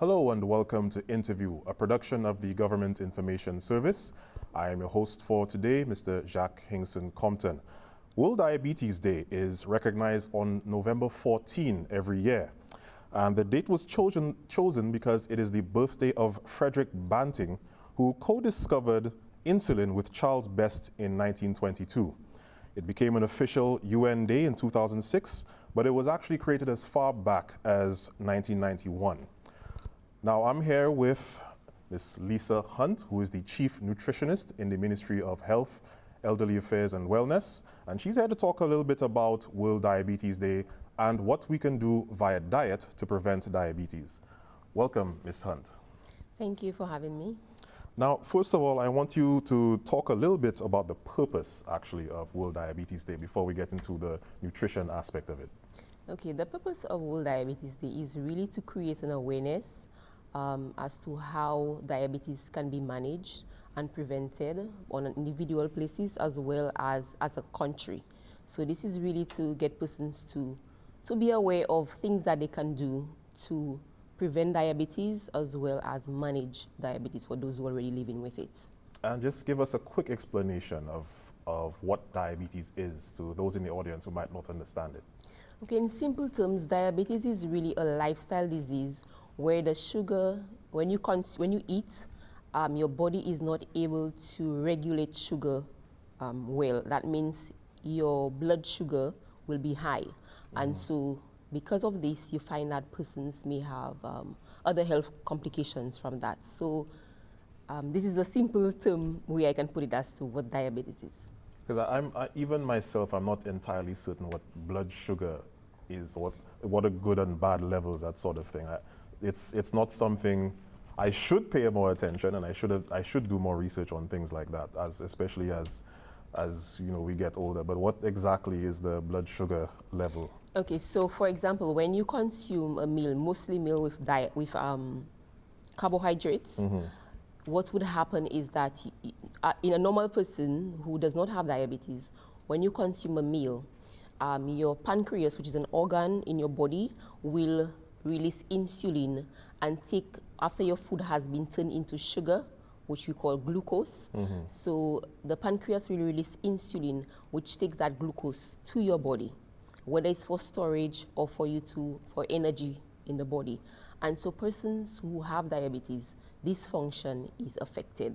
Hello and welcome to Interview, a production of the Government Information Service. I am your host for today, Mr. Jacques Hinkson Compton. World Diabetes Day is recognized on November 14 every year. And the date was chosen because it is the birthday of Frederick Banting, who co-discovered insulin with Charles Best in 1922. It became an official UN day in 2006, but it was actually created as far back as 1991. Now I'm here with Ms. Lisa Hunt, who is the Chief Nutritionist in the Ministry of Health, Elderly Affairs and Wellness, and she's here to talk a little bit about World Diabetes Day and what we can do via diet to prevent diabetes. Welcome, Ms. Hunt. Thank you for having me. Now, first of all, I want you to talk a little bit about the purpose, actually, of World Diabetes Day before we get into the nutrition aspect of it. Okay, the purpose of World Diabetes Day is really to create an awareness as to how diabetes can be managed and prevented on an individual basis as well as a country. So this is really to get persons to be aware of things that they can do to prevent diabetes as well as manage diabetes for those who are already living with it. And just give us a quick explanation of what diabetes is to those in the audience who might not understand it. Okay, in simple terms, diabetes is really a lifestyle disease where the sugar, when you eat, your body is not able to regulate sugar well. That means your blood sugar will be high. And so because of this, you find that persons may have other health complications from that. So this is a simple term way I can put it as to what diabetes is. Because even myself, I'm not entirely certain what blood sugar is, what are good and bad levels, that sort of thing. It's not something I should pay more attention, and I should do more research on things like that, especially as you know we get older. But what exactly is the blood sugar level? Okay, so for example, when you consume a meal, mostly meal with carbohydrates, what would happen is that in a normal person who does not have diabetes, when you consume a meal, your pancreas, which is an organ in your body, will release insulin and after your food has been turned into sugar, which we call glucose. So the pancreas will release insulin, which takes that glucose to your body, whether it's for storage or for energy in the body. And so persons who have diabetes, this function is affected.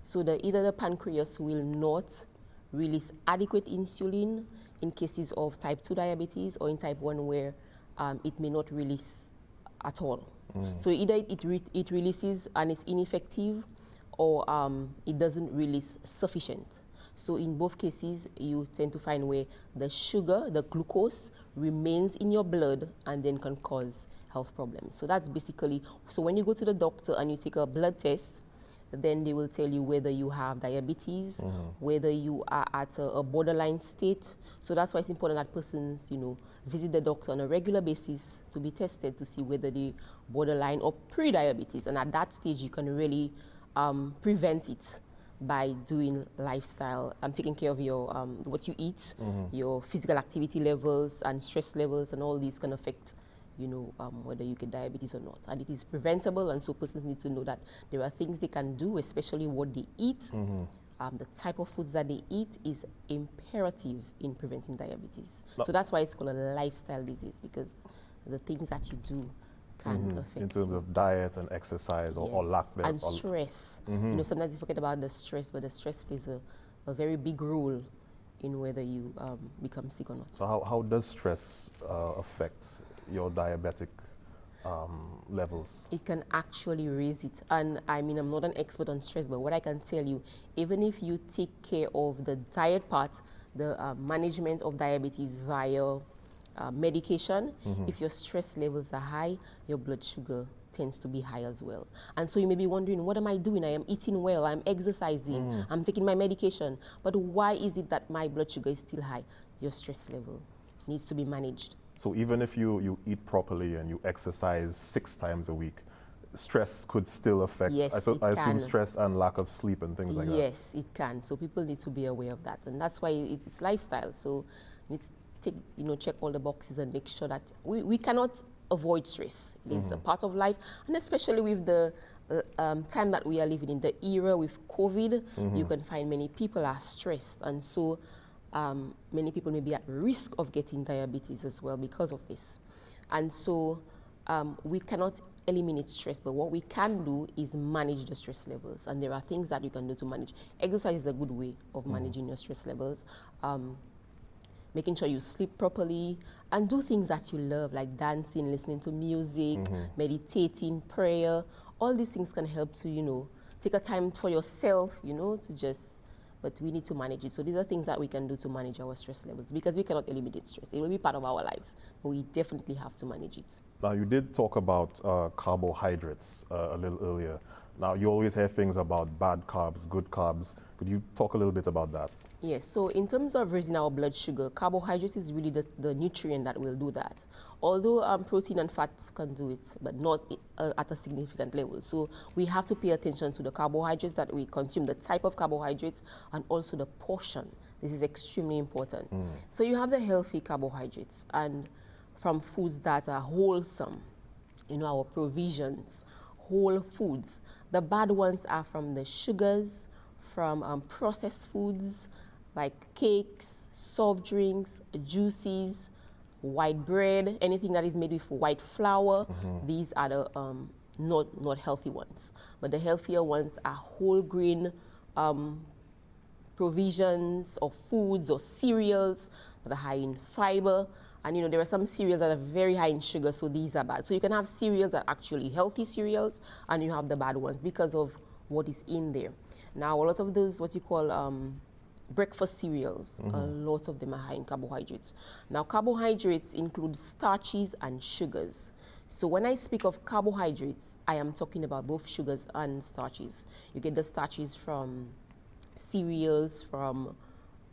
So either the pancreas will not release adequate insulin in cases of type 2 diabetes, or in type 1 where it may not release at all. So either it releases and it's ineffective, or it doesn't release sufficient. So in both cases, you tend to find where the sugar, the glucose, remains in your blood and then can cause health problems. So that's basically, so when you go to the doctor and you take a blood test, then they will tell you whether you have diabetes, whether you are at a borderline state. So that's why it's important that persons, visit the doctor on a regular basis to be tested to see whether they borderline or pre-diabetes. And at that stage, you can really prevent it by doing lifestyle, taking care of your what you eat, your physical activity levels and stress levels, and all these can affect whether you get diabetes or not. And it is preventable, and so persons need to know that there are things they can do, especially what they eat. The type of foods that they eat is imperative in preventing diabetes. So that's why it's called a lifestyle disease, because the things that you do can affect in terms of diet and exercise, or lack thereof. And stress. Sometimes you forget about the stress, but the stress plays a very big role in whether you become sick or not. So how does stress affect your diabetic levels? It can actually raise it. And I mean, I'm not an expert on stress, but what I can tell you, even if you take care of the diet part, the management of diabetes via medication, if your stress levels are high, your blood sugar tends to be high as well. And so you may be wondering, what am I doing? I am eating well, I'm exercising, I'm taking my medication, but why is it that my blood sugar is still high? Your stress level needs to be managed. So even if you eat properly and you exercise 6 times a week, stress could still affect, yes, I assume stress and lack of sleep and things like that. Yes, it can. So people need to be aware of that. And that's why it's lifestyle. So it's check all the boxes and make sure that we cannot avoid stress. It is a part of life, and especially with the time that we are living in, the era with COVID, you can find many people are stressed, and so many people may be at risk of getting diabetes as well because of this. And so we cannot eliminate stress, but what we can do is manage the stress levels, and there are things that you can do to manage. Exercise is a good way of managing your stress levels. Making sure you sleep properly, and do things that you love, like dancing, listening to music, meditating, prayer. All these things can help to, take a time for yourself, but we need to manage it. So these are things that we can do to manage our stress levels, because we cannot eliminate stress. It will be part of our lives, but we definitely have to manage it. Now, you did talk about carbohydrates a little earlier. Now, you always hear things about bad carbs, good carbs. Could you talk a little bit about that? Yes, so in terms of raising our blood sugar, carbohydrates is really the nutrient that will do that. Although protein and fat can do it, but not at a significant level. So we have to pay attention to the carbohydrates that we consume, the type of carbohydrates, and also the portion. This is extremely important. So you have the healthy carbohydrates, and from foods that are wholesome, our provisions, whole foods. The bad ones are from the sugars, from processed foods, like cakes, soft drinks, juices, white bread, anything that is made with white flour. These are the not healthy ones. But the healthier ones are whole grain provisions or foods or cereals that are high in fiber. And there are some cereals that are very high in sugar, so these are bad. So you can have cereals that are actually healthy cereals, and you have the bad ones because of what is in there. Now, a lot of those, what you call breakfast cereals, a lot of them are high in carbohydrates. Now, carbohydrates include starches and sugars. So when I speak of carbohydrates, I am talking about both sugars and starches. You get the starches from cereals,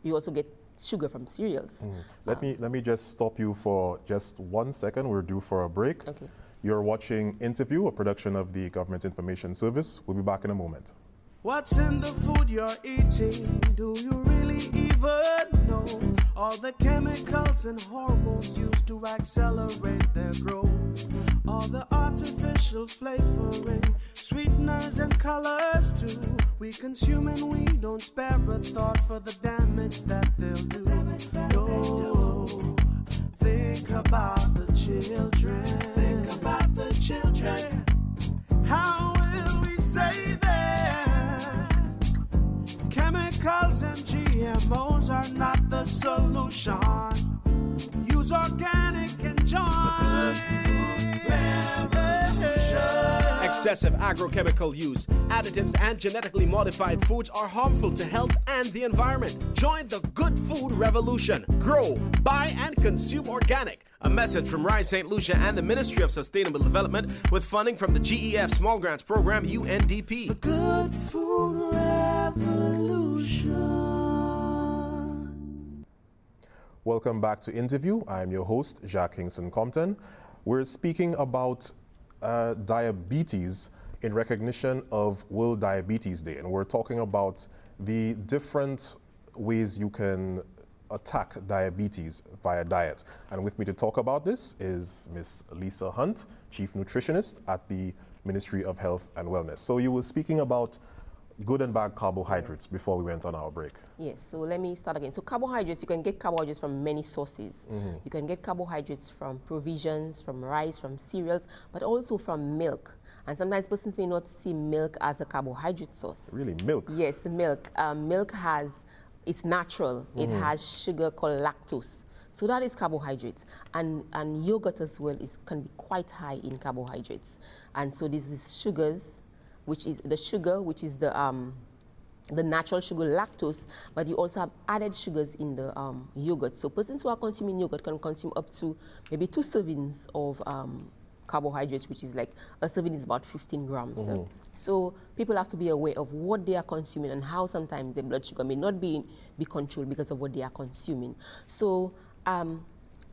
you also get sugar from cereals. Let me just stop you for just 1 second. We're due for a break. Okay. You're watching Interview, a production of the Government Information Service. We'll be back in a moment. What's in the food you're eating? Do you really even know? All the chemicals and hormones used to accelerate their growth. All the artificial flavoring, sweeteners and colors too. We consume and we don't spare a thought for the damage that they'll do. No, think about the children. Think about the children. How will we save them? Chemicals and GMOs are not the solution. Use organic and join. Excessive agrochemical use, additives, and genetically modified foods are harmful to health and the environment. Join the good food revolution. Grow, buy, and consume organic. A message from Rise St. Lucia and the Ministry of Sustainable Development with funding from the GEF Small Grants Program, UNDP. The good food revolution. Welcome back to Interview. I'm your host, Jacques Hinkson Compton. We're speaking about diabetes in recognition of World Diabetes Day, and we're talking about the different ways you can attack diabetes via diet. And with me to talk about this is Miss Lisa Hunt, Chief Nutritionist at the Ministry of Health and Wellness. So you were speaking about good and bad carbohydrates before we went on our break. Yes, so let me start again. So carbohydrates, you can get carbohydrates from many sources. You can get carbohydrates from provisions, from rice, from cereals, but also from milk. And sometimes persons may not see milk as a carbohydrate source. Really, milk? Yes, milk. Milk it's natural. It has sugar called lactose. So that is carbohydrates. And yogurt as well can be quite high in carbohydrates. And so this is sugars, which is the natural sugar lactose, but you also have added sugars in the yogurt. So persons who are consuming yogurt can consume up to maybe 2 servings of carbohydrates, which is like a serving is about 15 grams. So people have to be aware of what they are consuming and how sometimes their blood sugar may not be controlled because of what they are consuming. So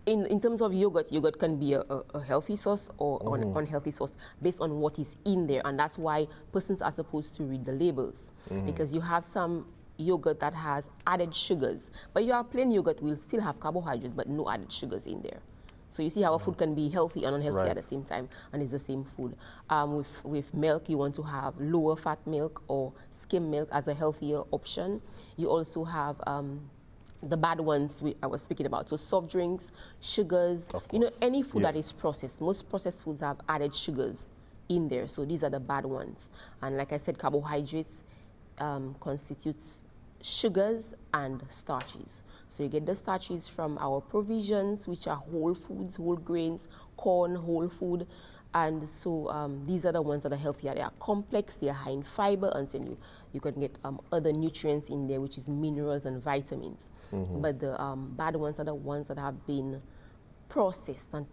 in terms of yogurt can be a healthy source or an unhealthy source based on what is in there, and that's why persons are supposed to read the labels, because you have some yogurt that has added sugars, but your plain yogurt will still have carbohydrates but no added sugars in there. So you see how a food can be healthy and unhealthy Right. at the same time, and it's the same food. With milk, you want to have lower fat milk or skim milk as a healthier option. You also have the bad ones I was speaking about. So soft drinks, sugars, Of you know, course. any food Yeah. that is processed. Most processed foods have added sugars in there. So these are the bad ones. And like I said, carbohydrates constitutes sugars and starches. So you get the starches from our provisions, which are whole foods, whole grains, corn, whole food. And so these are the ones that are healthier. They are complex, they are high in fiber, and then you can get other nutrients in there, which is minerals and vitamins. But the bad ones are the ones that have been processed and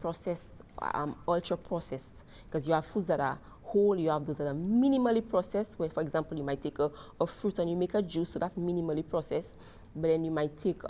ultra processed, because you have foods that are whole, you have those that are minimally processed, where for example you might take a fruit and you make a juice, so that's minimally processed. But then you might take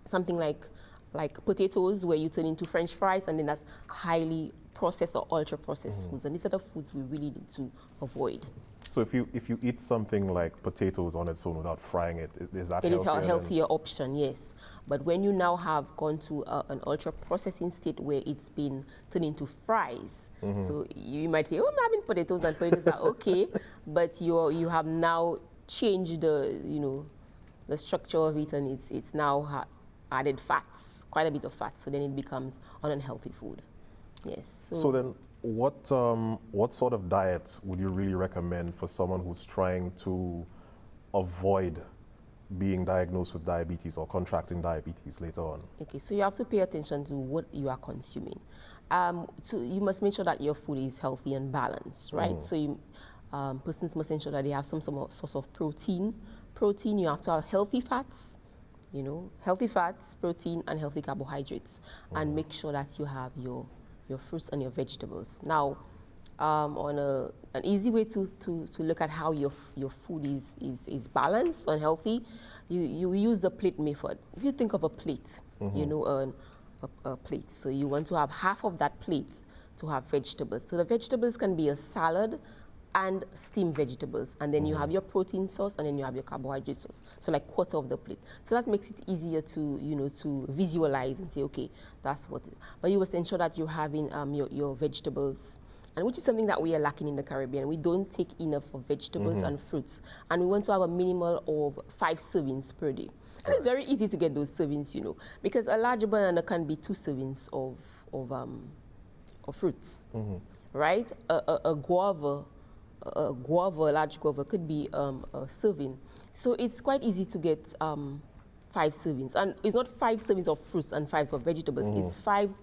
something like potatoes, where you turn into French fries, and then that's highly processed or ultra processed foods, and these are the foods we really need to avoid. So if you eat something like potatoes on its own without frying it, is that It is a healthier than- healthier option, yes. But when you now have gone to an ultra processing state where it's been turned into fries, so you might think, oh, I'm having potatoes and potatoes are okay, but you have now changed the structure of it, and it's now added fats, quite a bit of fats, so then it becomes an unhealthy food. Yes. So then, what sort of diet would you really recommend for someone who's trying to avoid being diagnosed with diabetes or contracting diabetes later on? Okay, so you have to pay attention to what you are consuming. So you must make sure that your food is healthy and balanced, right? So persons must ensure that they have some source of protein. Protein, you have to have healthy fats, healthy fats, protein, and healthy carbohydrates, and make sure that you have your fruits and your vegetables. Now, on an easy way to look at how your food is balanced and healthy, you use the plate method. If you think of a plate, a plate, so you want to have half of that plate to have vegetables. So the vegetables can be a salad and steamed vegetables, and then you have your protein source, and then you have your carbohydrate source. So like quarter of the plate. So that makes it easier to visualize and say, okay, that's what. But you must ensure that you're having your vegetables, and which is something that we are lacking in the Caribbean. We don't take enough of vegetables and fruits, and we want to have a minimal of 5 servings per day. And it's very easy to get those servings, because a large banana can be 2 servings of fruits, right? A large guava could be a serving. So it's quite easy to get 5 servings. And it's not 5 servings of fruits and 5 of vegetables. It's 5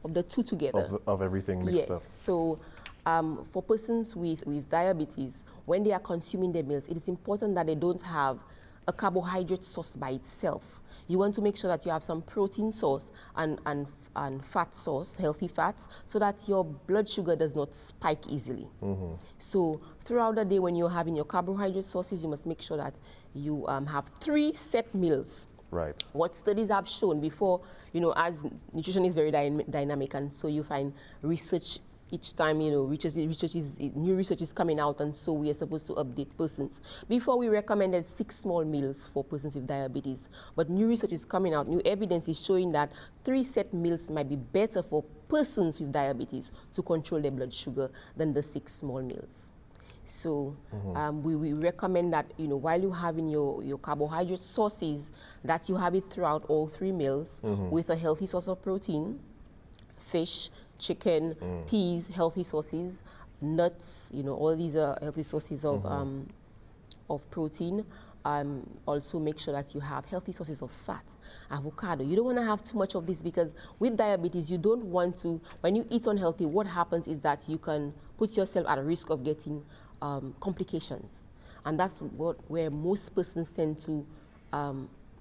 of the 2 together. Of everything mixed up. Yes. So for persons with diabetes, when they are consuming their meals, it is important that they don't have a carbohydrate source by itself. You want to make sure that you have some protein source and fat source, healthy fats, so that your blood sugar does not spike easily. So throughout the day, when you're having your carbohydrate sources, you must make sure that you have 3 set meals. Right. What studies have shown before, as nutrition is very dynamic, and so you find research each time, new research is coming out, and so we are supposed to update persons. Before, we recommended 6 small meals for persons with diabetes, but new research is coming out, new evidence is showing that 3 set meals might be better for persons with diabetes to control their blood sugar than the 6 small meals. So we recommend that, while you're having your carbohydrate sources, that you have it throughout all 3 meals with a healthy source of protein, fish, chicken, peas, healthy sources, nuts, all these are healthy sources of protein. Also make sure that you have healthy sources of fat. Avocado, you don't want to have too much of this, because with diabetes, you don't want to, when you eat unhealthy, what happens is that you can put yourself at a risk of getting complications. And that's where most persons tend to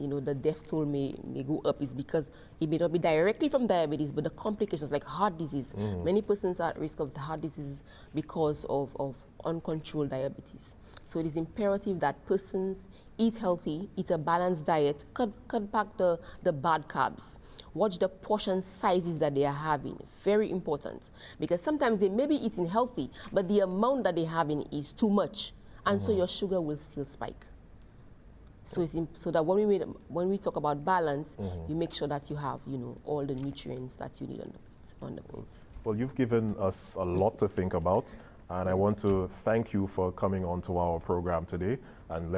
the death toll may go up, is because it may not be directly from diabetes, but the complications like heart disease. Many persons are at risk of heart disease because of uncontrolled diabetes. So it is imperative that persons eat healthy, eat a balanced diet, cut back the bad carbs. Watch the portion sizes that they are having. Very important, because sometimes they may be eating healthy, but the amount that they're having is too much, and so your sugar will still spike. So so that when we talk about balance, you make sure that you have, you know, all the nutrients that you need on the plate. Well, you've given us a lot to think about, and I want to thank you for coming on to our program today and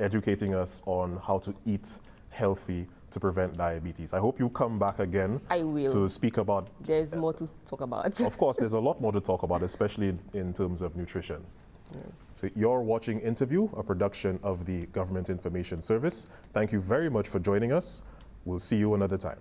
educating us on how to eat healthy to prevent diabetes. I hope you come back again. I will. To speak about. There's more to talk about. Of course, there's a lot more to talk about, especially in terms of nutrition. Yes. So you're watching Interview, a production of the Government Information Service. Thank you very much for joining us. We'll see you another time.